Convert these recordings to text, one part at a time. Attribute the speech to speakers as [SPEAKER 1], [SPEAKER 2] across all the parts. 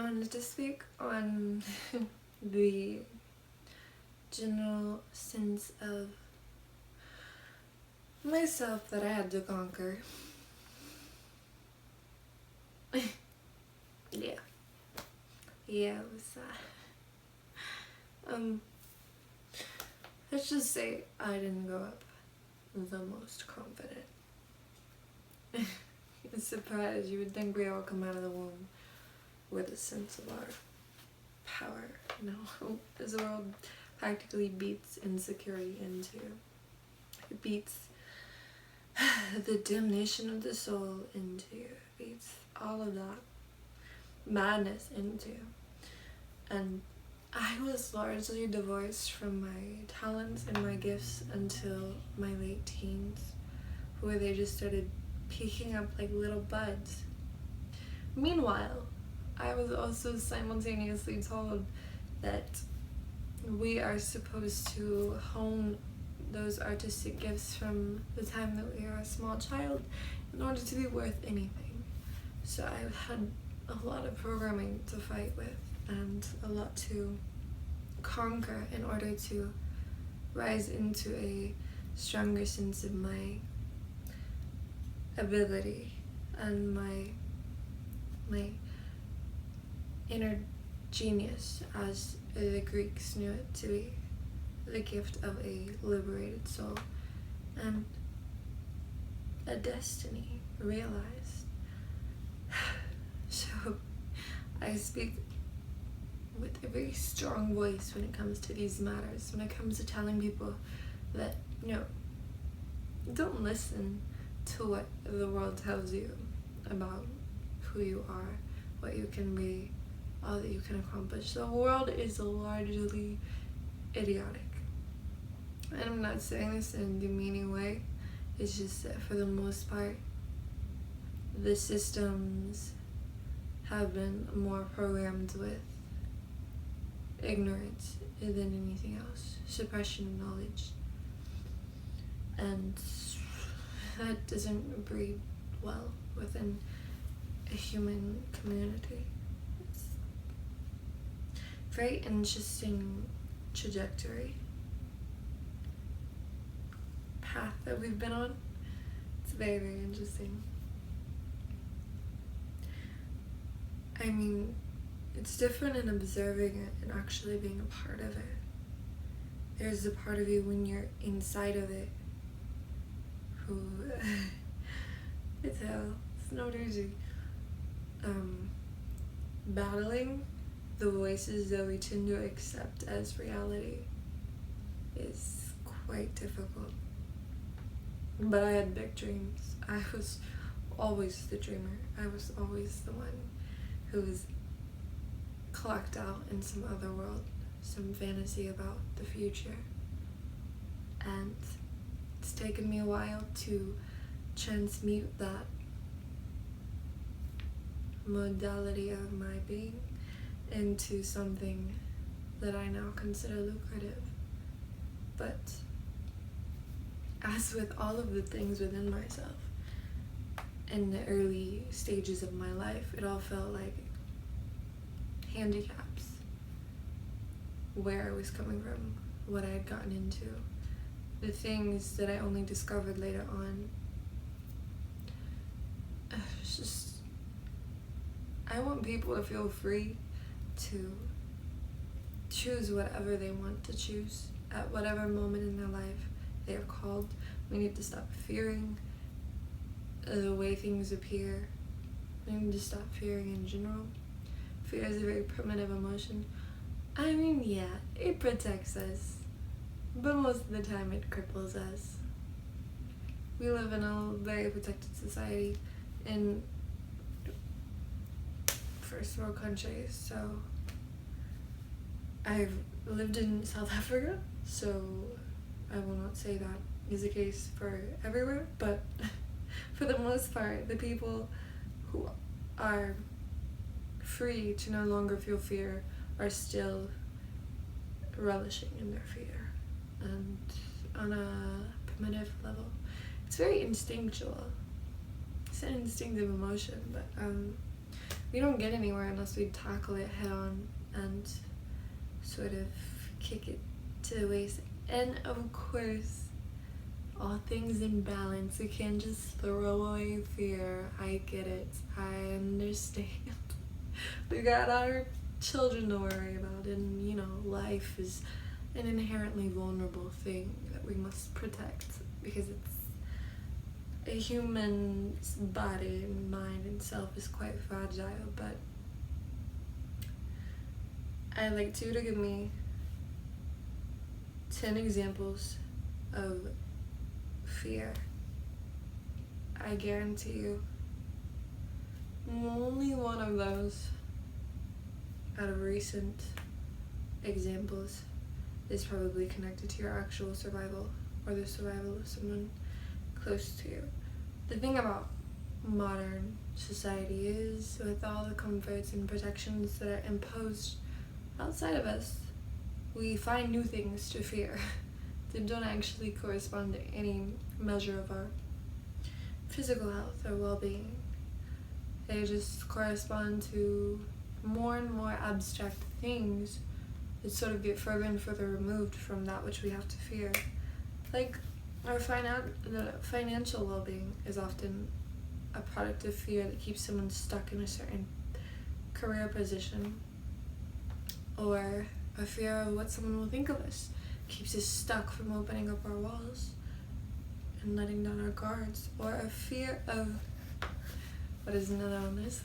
[SPEAKER 1] I wanted to speak on the general sense of myself that I had to conquer. Yeah, it was let's just say I didn't grow up the most confident. It's surprised. You would think we all come out of the womb with a sense of our power. No, this world practically beats insecurity into. It beats the damnation of the soul into. It beats all of that madness into. And I was largely divorced from my talents and my gifts until my late teens, where they just started peeking up like little buds. Meanwhile, I was also simultaneously told that we are supposed to hone those artistic gifts from the time that we are a small child in order to be worth anything. So I had a lot of programming to fight with and a lot to conquer in order to rise into a stronger sense of my ability and my inner genius, as the Greeks knew it to be, the gift of a liberated soul and a destiny realized. So I speak with a very strong voice when it comes to these matters, when it comes to telling people that, don't listen to what the world tells you about who you are, what you can be, all that you can accomplish. The world is largely idiotic. And I'm not saying this in a demeaning way. It's just that for the most part, the systems have been more programmed with ignorance than anything else, suppression of knowledge, and that doesn't breed well within a human community. It's a very interesting trajectory, path that we've been on. It's very, very interesting. I mean, it's different in observing it and actually being a part of it. There's a part of you when you're inside of it who it's hell. It's not easy. Battling the voices that we tend to accept as reality is quite difficult. But I had big dreams. I was always the dreamer. I was always the one who was clocked out in some other world, some fantasy about the future. And it's taken me a while to transmute that modality of my being into something that I now consider lucrative. But as with all of the things within myself, in the early stages of my life, it all felt like handicaps. Where I was coming from, what I had gotten into, the things that I only discovered later on. It's just, I want people to feel free to choose whatever they want to choose at whatever moment in their life they are called. We need to stop fearing the way things appear. We need to stop fearing in general. Fear is a very primitive emotion. I mean, yeah, it protects us, but most of the time it cripples us. We live in a very protected society in first world countries, so I've lived in South Africa, so I will not say that is the case for everywhere, but for the most part, the people who are free to no longer feel fear are still relishing in their fear. And on a primitive level, it's very instinctual. It's an instinctive emotion, but we don't get anywhere unless we tackle it head on and sort of kick it to the waist. And of course, all things in balance. We can't just throw away fear. I get it. I understand. We got our children to worry about, and you know, life is an inherently vulnerable thing that we must protect because it's a human's body and mind and self is quite fragile. But I'd like you to give me 10 examples of fear. I guarantee you only one of those out of recent examples is probably connected to your actual survival or the survival of someone close to you. The thing about modern society is, with all the comforts and protections that are imposed outside of us, we find new things to fear that don't actually correspond to any measure of our physical health or well-being. They just correspond to more and more abstract things that sort of get further and further removed from that which we have to fear. Like our financial well-being is often a product of fear that keeps someone stuck in a certain career position, or a fear of what someone will think of us keeps us stuck from opening up our walls and letting down our guards, or a fear of, what is another one? There's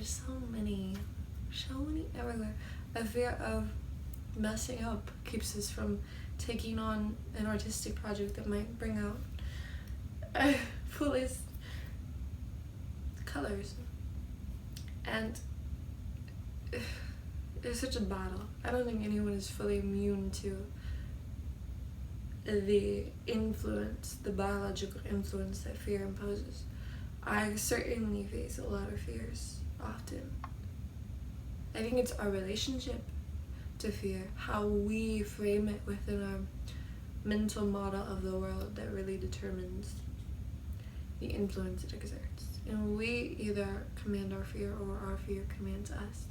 [SPEAKER 1] so many everywhere. A fear of messing up keeps us from taking on an artistic project that might bring out fullest colors. And there's such a battle. I don't think anyone is fully immune to the influence, the biological influence that fear imposes. I certainly face a lot of fears often. I think it's our relationship to fear, how we frame it within our mental model of the world, that really determines the influence it exerts. And we either command our fear or our fear commands us.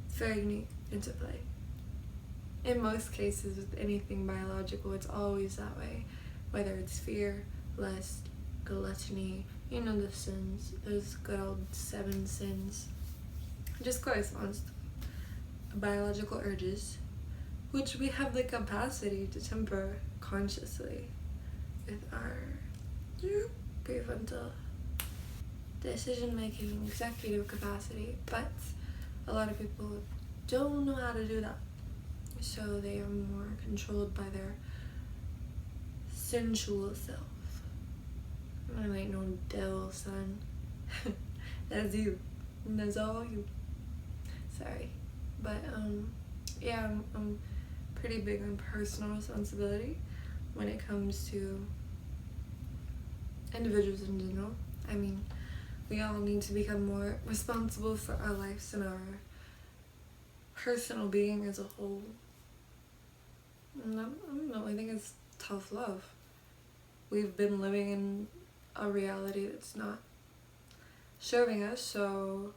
[SPEAKER 1] It's very neat interplay. In most cases, with anything biological, it's always that way. Whether it's fear, lust, gluttony, you know the sins, those good old 7 sins. It just corresponds to biological urges, which we have the capacity to temper consciously with our prefrontal decision-making executive capacity. But a lot of people don't know how to do that. So they are more controlled by their sensual self. I'm like, no devil, son. That's you. That's all you. Sorry. But, yeah, I'm pretty big on personal responsibility when it comes to individuals in general. I mean, we all need to become more responsible for our lives and our personal being as a whole. And I don't know, I think it's tough love. We've been living in a reality that's not serving us, so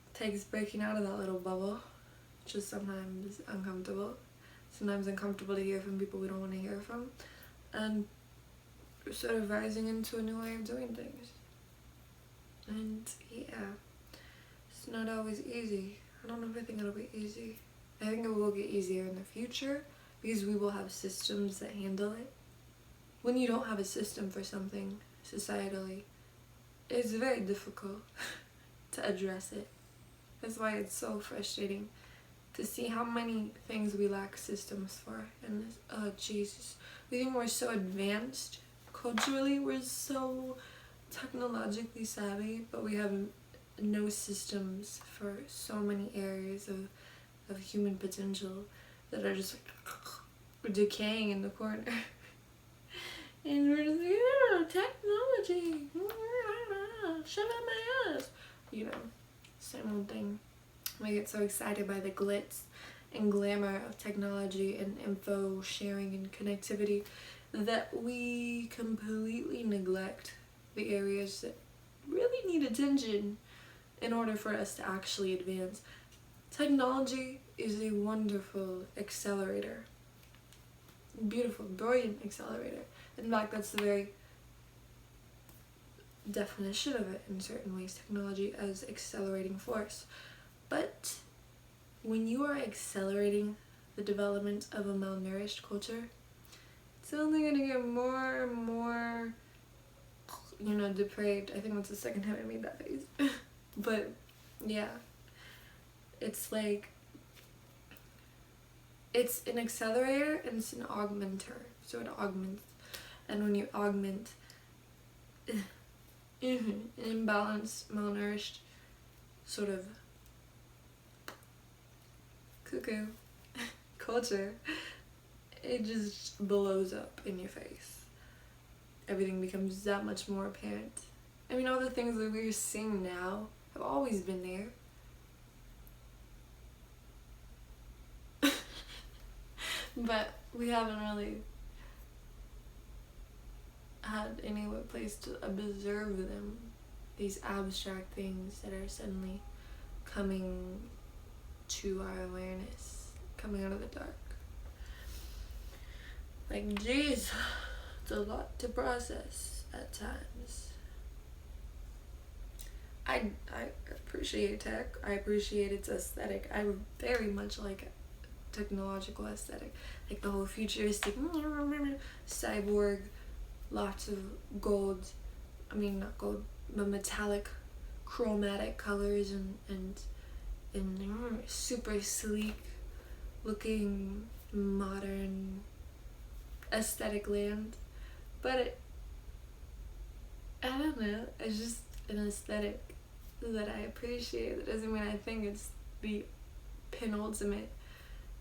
[SPEAKER 1] it takes breaking out of that little bubble, which is sometimes uncomfortable. Sometimes uncomfortable to hear from people we don't want to hear from, and sort of rising into a new way of doing things. And yeah, it's not always easy. I don't ever think it'll be easy. I think it will get easier in the future because we will have systems that handle it. When you don't have a system for something societally, it's very difficult to address it. That's why it's so frustrating to see how many things we lack systems for. And oh Jesus, we think we're so advanced culturally, we're so technologically savvy, but we have no systems for so many areas of human potential that are just like decaying in the corner. And we're just like, yeah, technology, shove it up my ass. You know, same old thing. We get so excited by the glitz and glamour of technology and info sharing and connectivity that we completely neglect the areas that really need attention in order for us to actually advance. Technology is a wonderful accelerator. Beautiful, brilliant accelerator. In fact, that's the very definition of it in certain ways, technology as accelerating force. But when you are accelerating the development of a malnourished culture, it's only going to get more and more, depraved. I think that's the second time I made that face. But yeah, it's like, it's an accelerator and it's an augmenter. So it augments. And when you augment an imbalanced, malnourished, sort of cuckoo culture, it just blows up in your face. Everything becomes that much more apparent. I mean, all the things that we're seeing now have always been there. But we haven't really had any place to observe them. These abstract things that are suddenly coming to our awareness, coming out of the dark. Like, jeez, it's a lot to process at times. I appreciate tech. I appreciate its aesthetic. I very much like technological aesthetic, like the whole futuristic cyborg, lots of gold, not gold, but metallic chromatic colors and super sleek looking modern aesthetic land. But I don't know, it's just an aesthetic that I appreciate. That doesn't mean I think it's the penultimate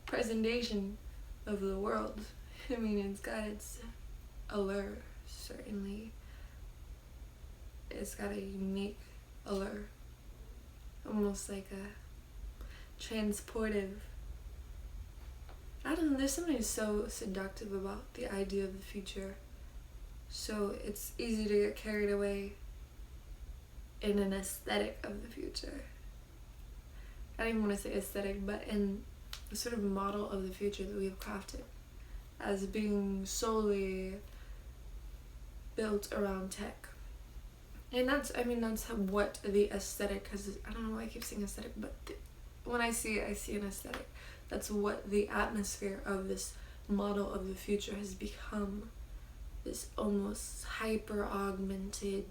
[SPEAKER 1] presentation of the world. It's got its allure, certainly. It's got a unique allure, almost like a transportive, I don't know, there's something so seductive about the idea of the future. So it's easy to get carried away in an aesthetic of the future. I don't even want to say aesthetic, but in the sort of model of the future that we have crafted as being solely built around tech. And that's what the aesthetic has. I don't know why I keep saying aesthetic, but when I see it, I see an aesthetic. That's what the atmosphere of this model of the future has become. This almost hyper augmented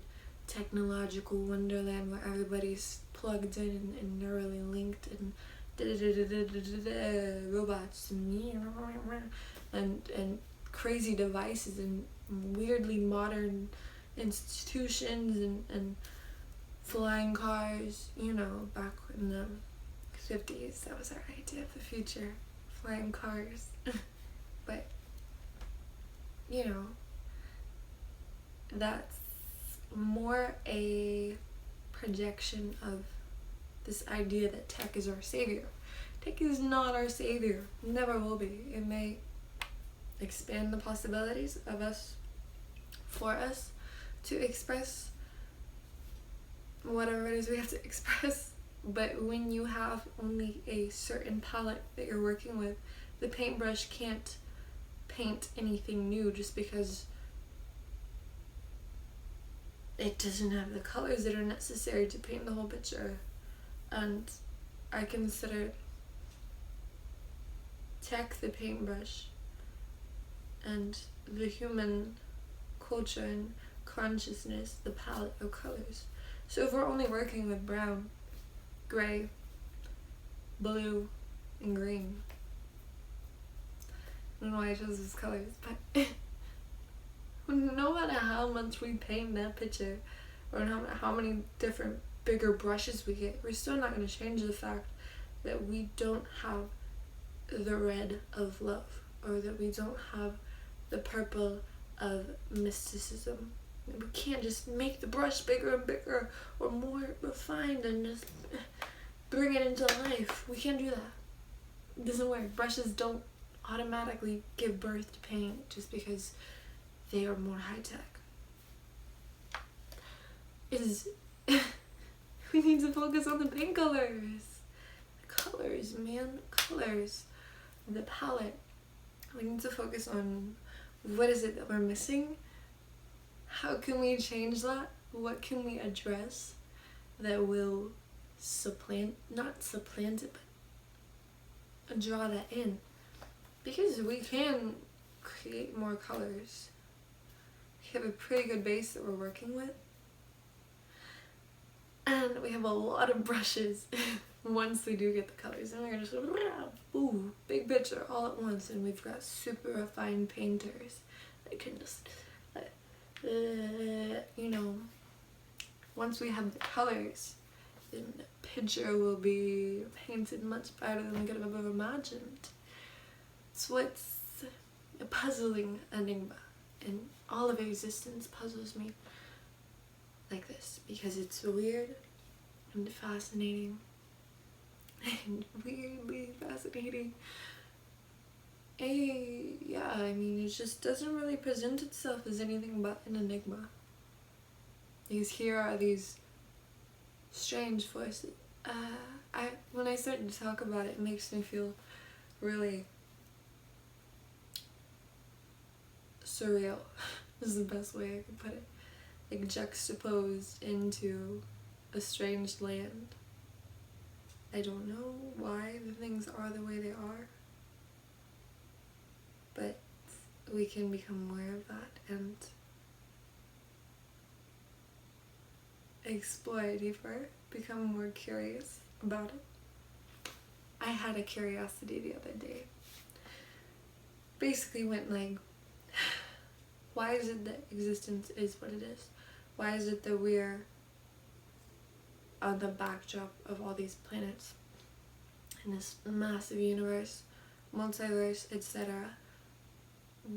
[SPEAKER 1] technological wonderland where everybody's plugged in and neurally linked and robots and crazy devices and weirdly modern institutions and flying cars. Back in the 50s, that was our idea of the future, flying cars. But that's more a projection of this idea that tech is our savior. Tech is not our savior, never will be. It may expand the possibilities of us, for us to express whatever it is we have to express. But when you have only a certain palette that you're working with, the paintbrush can't paint anything new just because it doesn't have the colors that are necessary to paint the whole picture. And I consider tech the paintbrush and the human culture and consciousness the palette of colors. So if we're only working with brown, gray, blue, and green, I don't know why I chose those colors, but no matter how much we paint that picture or how many different bigger brushes we get, we're still not going to change the fact that we don't have the red of love, or that we don't have the purple of mysticism. We can't just make the brush bigger and bigger or more refined and just bring it into life. We can't do that. It doesn't work. Brushes don't automatically give birth to paint just because they are more high-tech. We need to focus on the paint colors. Colors, man, colors. The palette. We need to focus on what is it that we're missing? How can we change that? What can we address that will not supplant it, but draw that in? Because we can create more colors. We have a pretty good base that we're working with. And we have a lot of brushes once we do get the colors. And we're just go, ooh, big picture all at once. And we've got super refined painters that can just, you know, once we have the colors, then the picture will be painted much better than we could have ever imagined. It's what's a puzzling enigma, and all of existence puzzles me like this because it's weird and fascinating and weirdly fascinating. Yeah, I mean, it just doesn't really present itself as anything but an enigma. Because here are these strange forces. When I start to talk about it, it makes me feel really surreal is the best way I could put it. Like juxtaposed into a strange land. I don't know why the things are the way they are, but we can become aware of that and explore deeper, become more curious about it. I had a curiosity the other day. Basically went like, why is it that existence is what it is? Why is it that we're on the backdrop of all these planets in this massive universe, multiverse, etc.?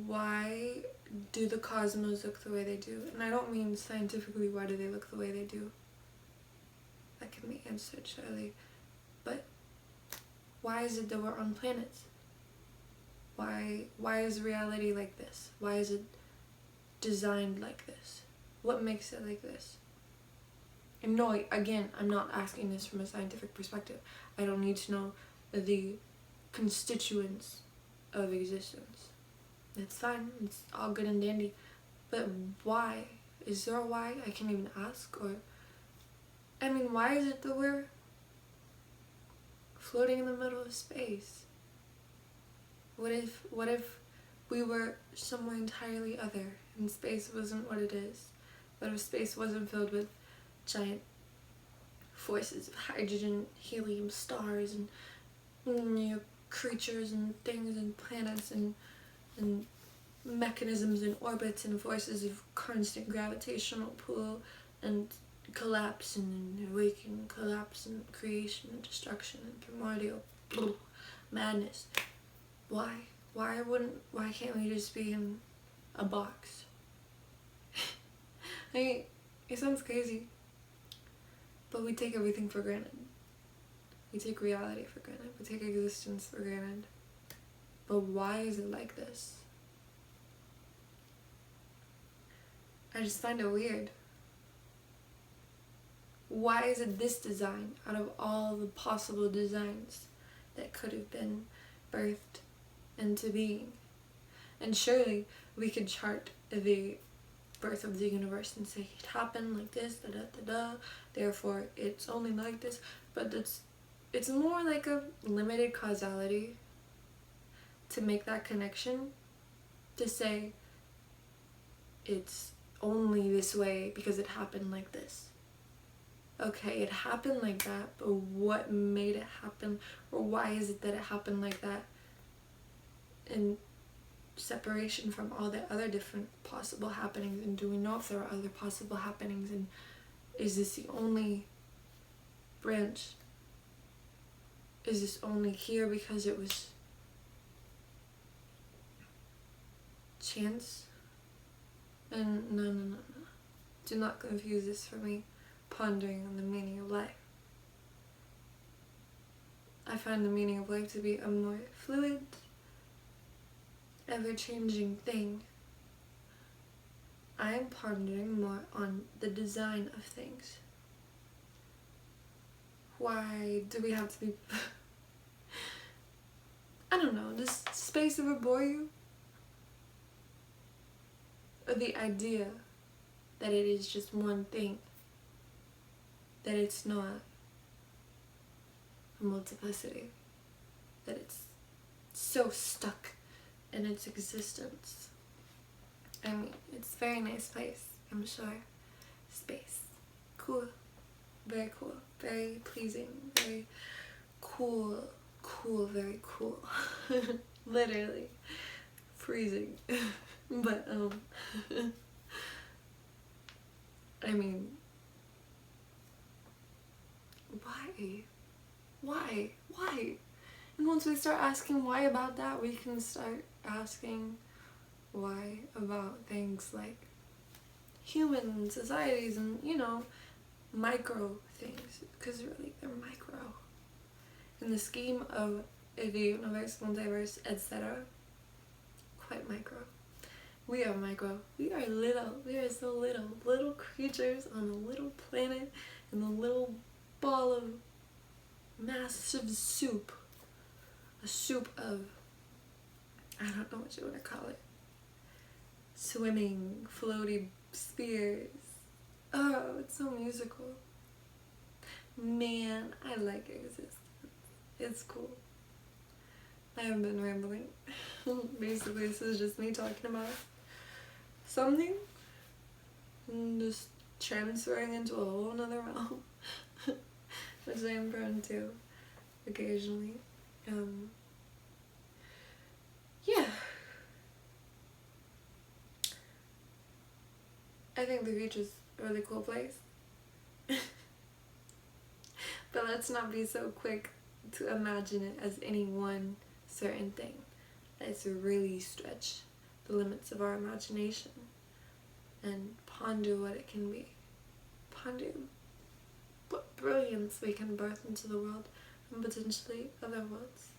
[SPEAKER 1] Why do the cosmos look the way they do? And I don't mean scientifically why do they look the way they do. That can be answered surely. But why is it that we're on planets? Why is reality like this? Why is it designed like this? What makes it like this? And no, again, I'm not asking this from a scientific perspective. I don't need to know the constituents of existence. It's fine, it's all good and dandy. But why? Is there a why? I can't even ask. Or, I mean, why is it that we're floating in the middle of space? What if we were somewhere entirely other and space wasn't what it is? What if space wasn't filled with giant forces of hydrogen, helium, stars, and you know, creatures and things and planets and mechanisms and orbits and forces of constant gravitational pull and collapse and awakening, collapse and creation and destruction and primordial madness? Why? Why can't we just be in a box? I mean, it sounds crazy, but we take everything for granted. We take reality for granted. We take existence for granted. But why is it like this? I just find it weird. Why is it this design out of all the possible designs that could have been birthed into being? And surely we could chart the birth of the universe and say it happened like this, da da da da, therefore it's only like this. But it's more like a limited causality to make that connection, to say it's only this way because it happened like this. Okay, it happened like that, but what made it happen? Or why is it that it happened like that in separation from all the other different possible happenings? And do we know if there are other possible happenings? And is this the only branch? Is this only here because it was chance? And no. Do not confuse this for me pondering on the meaning of life. I find the meaning of life to be a more fluid, ever-changing thing. I am pondering more on the design of things. Why do we have to be... I don't know, does space ever bore you? Or the idea that it is just one thing, that it's not a multiplicity, that it's so stuck in its existence. I mean, it's a very nice place, I'm sure. Space. Cool. Very cool. Very pleasing. Very cool. Cool. Very cool. Literally. Freezing. But, I mean, why? And once we start asking why about that, we can start asking why about things like human societies and, you know, micro things, because really they're micro in the scheme of the universe, multiverse, etc. Quite micro. We are micro. We are little. We are so little. Little creatures on a little planet in a little ball of massive soup. A soup of, I don't know what you want to call it. Swimming, floaty spheres. Oh, it's so musical. Man, I like existence. It's cool. I haven't been rambling. Basically, this is just me talking about something and just transferring into a whole nother realm, which I am prone to occasionally. Yeah. I think the future's a really cool place. But let's not be so quick to imagine it as any one certain thing. Let's really stretch the limits of our imagination and ponder what it can be. Ponder what brilliance we can birth into the world and potentially other worlds.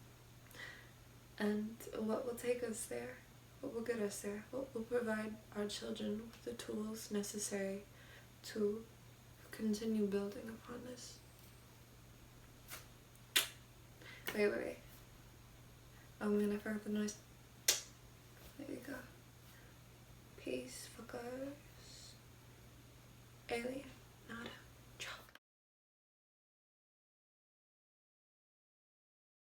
[SPEAKER 1] And what will take us there, what will get us there, what will provide our children with the tools necessary to continue building upon this. Wait. Oh man, I forgot the noise. There you go. Peace, fuckers. Alien. Nada.